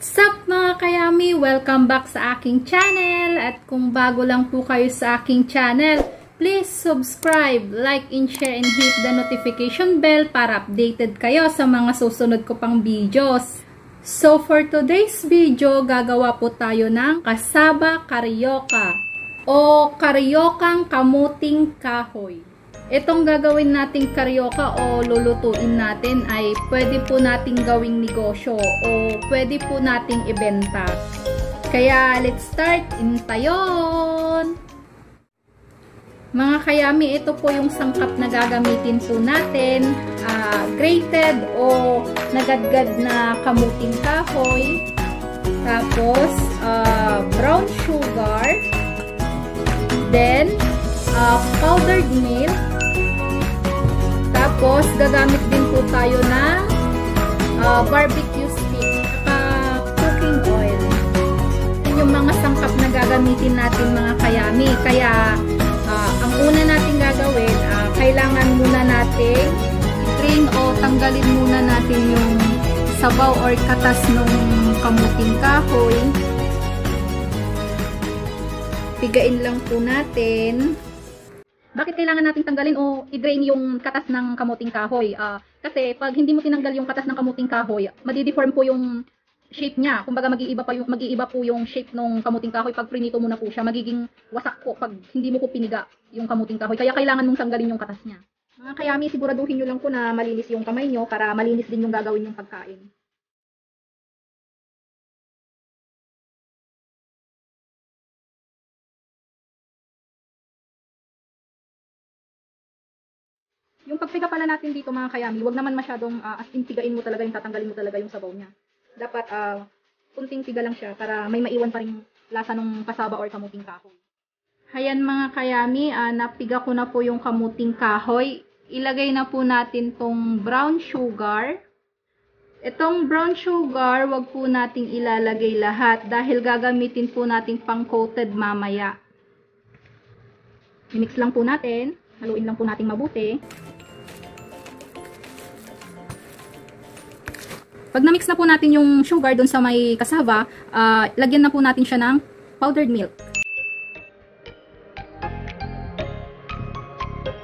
What's up mga kayami? Welcome back sa aking channel. At kung bago lang po kayo sa aking channel, please subscribe, like, and share, and hit the notification bell para updated kayo sa mga susunod ko pang videos. So for today's video, gagawa po tayo ng kasaba karyoka o karyokang kamuting kahoy. Itong gagawin nating karyoka o lulutuin natin ay pwede po nating gawing negosyo o pwede po nating ibenta. Kaya let's start! Intayon! Mga kayami, ito po yung sangkap na gagamitin po natin. Grated o nagadgad na kamuting kahoy. Tapos, brown sugar. Then, powdered milk. Tapos, gagamit din po tayo ng barbecue stick at cooking oil. Yan yung mga sangkap na gagamitin natin mga kayami. Kaya, ang una natin gagawin, kailangan muna natin i-drain o tanggalin muna natin yung sabaw or katas ng kamuting kahoy. Pigain lang po natin. Bakit kailangan natin tanggalin o i-drain yung katas ng kamuting kahoy? Kasi pag hindi mo tinanggal yung katas ng kamuting kahoy, madi-deform po yung shape niya. Kumbaga mag-iiba po yung shape ng kamuting kahoy pag prinito mo na po siya. Magiging wasak po pag hindi mo po piniga yung kamuting kahoy. Kaya kailangan mong tanggalin yung katas niya. Mga kayami, siguraduhin nyo lang po na malinis yung kamay nyo para malinis din yung gagawin yung pagkain. Yung pagpiga pala natin dito mga kayami, wag naman masyadong as in pigain mo talaga yung tatanggalin mo talaga yung sabaw niya. Dapat kunting piga lang siya para may maiwan pa rin lasa ng kasaba or kamuting kahoy. Hayan mga kayami, napiga ko na po yung kamuting kahoy. Ilagay na po natin tong brown sugar. Itong brown sugar, wag po nating ilalagay lahat dahil gagamitin po natin pang-coated mamaya. I-mix lang po natin. Haluin lang po natin mabuti. Pag na-mix na po natin yung sugar dun sa may kasava, lagyan na po natin siya ng powdered milk.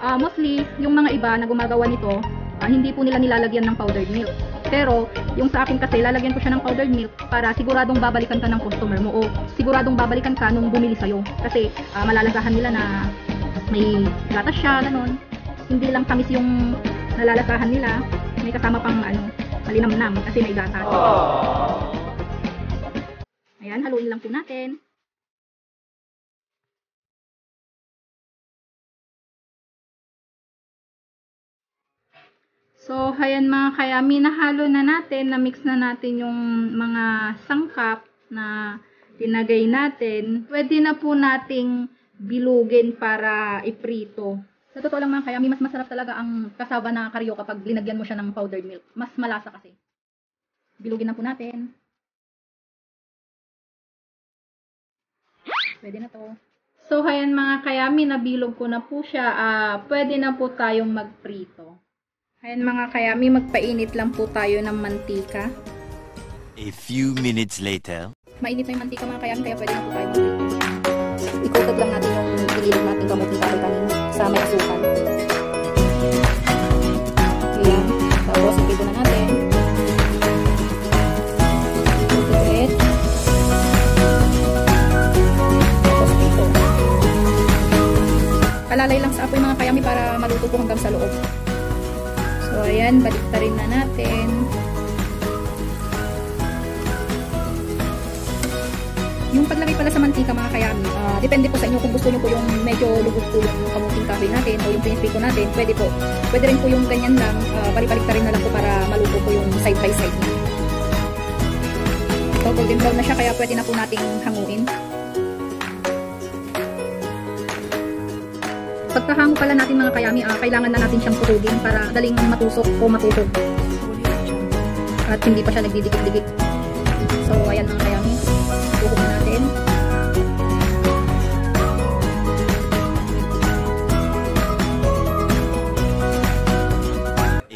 Mostly, yung mga iba na gumagawa nito, hindi po nila nilalagyan ng powdered milk. Pero, yung sa akin kasi, lalagyan ko siya ng powdered milk para siguradong babalikan ka ng customer mo o siguradong babalikan ka nung bumili sa'yo. Kasi, malalasahan nila na may gatas siya, ganun. Hindi lang tamis yung nalalasahan nila, may kasama pang malinamnam kasi may gatas. Ayan, haluin lang po natin. So, ayan mga kayami, nahalo na natin, na-mix na natin yung mga sangkap na tinagay natin. Pwede na po nating bilugin para iprito. Sa totoo lang mga kayami, mas masarap talaga ang kasaba na karyo kapag linagyan mo siya ng powdered milk. Mas malasa kasi. Bilugin na po natin. Pwede na to. So, ayan mga kayami, nabilog ko na po siya. Pwede na po tayong magprito. Ayan mga kayami, magpainit lang po tayo ng mantika. A few minutes later. Mainit na yung mantika mga kayami, kaya pwede na po tayo magprito. I-coated lang natin yung pinilog natin kamuting kahoy kanina sa may asukal. Ayan. Tapos, ipito na natin. Ulit. Tapos, ipito. Alalay lang sa apoy mga kayami para maluto po hanggang sa loob. So, ayan. Baliktarin na natin. Yung paglagay pala sa mantika mga kayami, depende po sa inyo kung gusto nyo po yung medyo lubog po yung kamuting kahoy natin o yung pinipito natin, pwede po. Pwede rin po yung ganyan lang, balik-baliktarin na lang po para maluto po yung side by side niya. So, golden brown na siya kaya pwede na po nating hanguin. Pagkahango pala natin mga kayami, kailangan na natin siyang turugin para daling matusok o matusok. At hindi pa siya nagdidikit-dikit. So, ayan mga kayami. Tuhog na natin.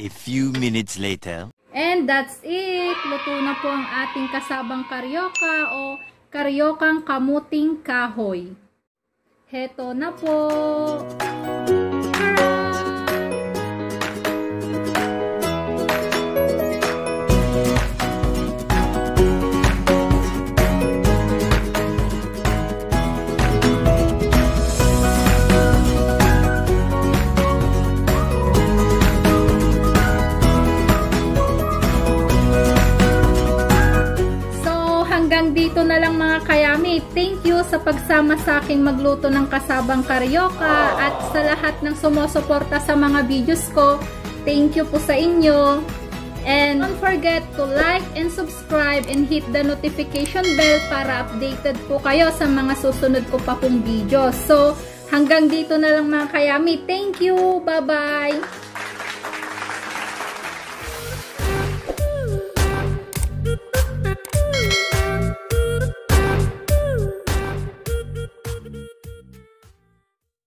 A few minutes later. And that's it. Luto na po ang ating kasabang karyoka o karyokang kamuting kahoy. Heto na po. Hanggang dito na lang mga kayami. Thank you sa pagsama sa aking magluto ng kasabang karyoka at sa lahat ng sumusuporta sa mga videos ko. Thank you po sa inyo. And don't forget to like and subscribe and hit the notification bell para updated po kayo sa mga susunod ko pa pong videos. So, hanggang dito na lang mga kayami. Thank you. Bye-bye.